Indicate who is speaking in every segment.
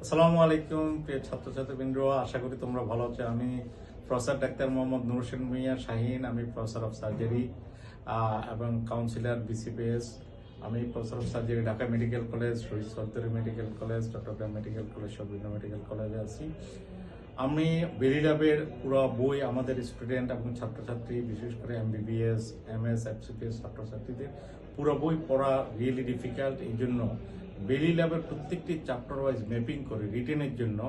Speaker 1: আসসালামু আলাইকুম প্রিয় ছাত্রছাত্রীবৃন্দ, আশা করি তোমরা ভালো আছো। আমি প্রফেসর ডাক্তার মোহাম্মদ নুর হোসেন মিয়া শাহিন। আমি প্রফেসর অফ সার্জারি এবং কাউন্সিলর বিসিপিএস। আমি professor of surgery Dhaka medical college, Shahid Chowdhury medical college, Chattogram medical college, সব বিভিন্ন মেডিকেল কলেজে আছি। আমি বেরি ল্যাবের পুরো বই আমাদের স্টুডেন্ট এবং ছাত্রছাত্রী, বিশেষ করে এমবিবিএস, এমএস, এফসিপিএস ছাত্রছাত্রীদের পুরো বই পড়া রিয়েলি ডিফিকাল্ট। এই জন্য বেরি ল্যাবের প্রত্যেকটি চ্যাপ্টার ওয়াইজ ম্যাপিং করে রিটেনের জন্য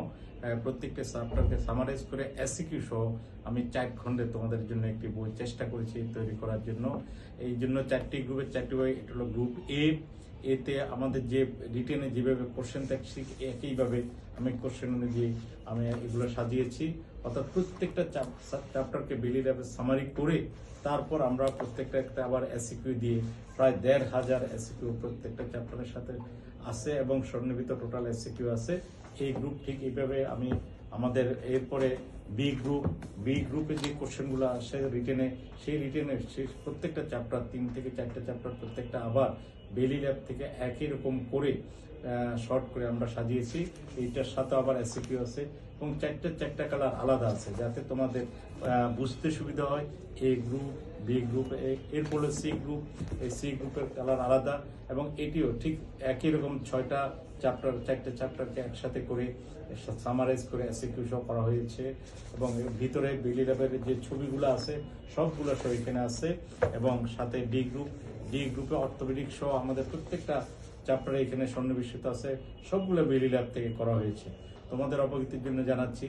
Speaker 1: প্রত্যেকটা চ্যাপ্টারকে সামারাইজ করে এসিকিউ সহ আমি 4 খণ্ডে তোমাদের জন্য একটি বই চেষ্টা করেছি তৈরি করার জন্য। এই জন্য 4টি গ্রুপের 4টি বই। এটা হলো গ্রুপ এতে আমাদের যে রিটেনে যেভাবে কোশ্চেন থাকছে একইভাবে আমি কোশ্চেন অনুযায়ী আমি এগুলো সাজিয়েছি। অর্থাৎ প্রত্যেকটা চ্যাপ্টারকে বেলি ল্যাবে সামারি করে তারপর আমরা প্রত্যেকটা একটা আবার এসিকিউ দিয়ে প্রায় 1,500 এসিকিউ প্রত্যেকটা চ্যাপ্টারের সাথে আছে এবং সন্নিহিত টোটাল এসিকিউ আছে। এই গ্রুপ ঠিক এইভাবে আমি আমাদের এরপরে বি গ্রুপে যে কোশ্চেনগুলো আসে রিটেনে, সেই রিটেনের সেই প্রত্যেকটা চ্যাপ্টার 3 থেকে 4টা চ্যাপ্টার প্রত্যেকটা আবার বেলি ল্যাব থেকে একই রকম করে শর্ট করে আমরা সাজিয়েছি। এইটার সাথে আবার এসিকিউ আছে এবং চারটা কালার আলাদা আছে যাতে তোমাদের বুঝতে সুবিধা হয়। এ গ্রুপ, বি গ্রুপ, এরপর সি গ্রুপ। এই সি গ্রুপের কালার আলাদা এবং এটিও ঠিক একই রকম 6টা চ্যাপ্টার, 4টে চ্যাপ্টারকে একসাথে করে সামারাইজ করে এসিকিউ সহ করা হয়েছে। এবং এর ভিতরে বেলি ল্যাবের যে ছবিগুলো আছে সবগুলো সহ এখানে আছে। এবং সাথে ডি গ্রুপে অর্থোপেডিক সহ আমাদের প্রত্যেকটা চ্যাপ্টারে এখানে সন্নিবেশিত আছে। সবগুলো বেলি ল্যাব থেকে করা হয়েছে। তোমাদের অবগতির জন্য জানাচ্ছি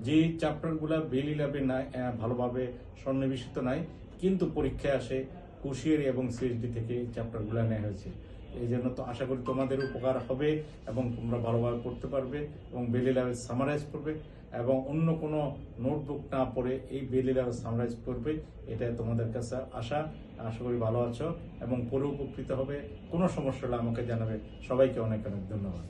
Speaker 1: যে চ্যাপ্টারগুলো বেলি ল্যাবে নাই, ভালোভাবে সন্নিবেশিত নাই, কিন্তু পরীক্ষায় আসে কুশিয়ারি এবং সিএসডি থেকে এই চ্যাপ্টারগুলো নেওয়া হয়েছে। এই জন্য তো আশা করি তোমাদের উপকার হবে এবং তোমরা ভালোভাবে পড়তে পারবে এবং বেলি ল্যাবে সামারাইজ করবে এবং অন্য কোনো নোটবুক না পড়ে এই বেলি ল্যাবে সামারাইজ করবে। এটা তোমাদের কাছে আশা করি ভালো আছো এবং পরে উপকৃত হবে। কোনো সমস্যা হলে আমাকে জানাবে। সবাইকে অনেক অনেক ধন্যবাদ।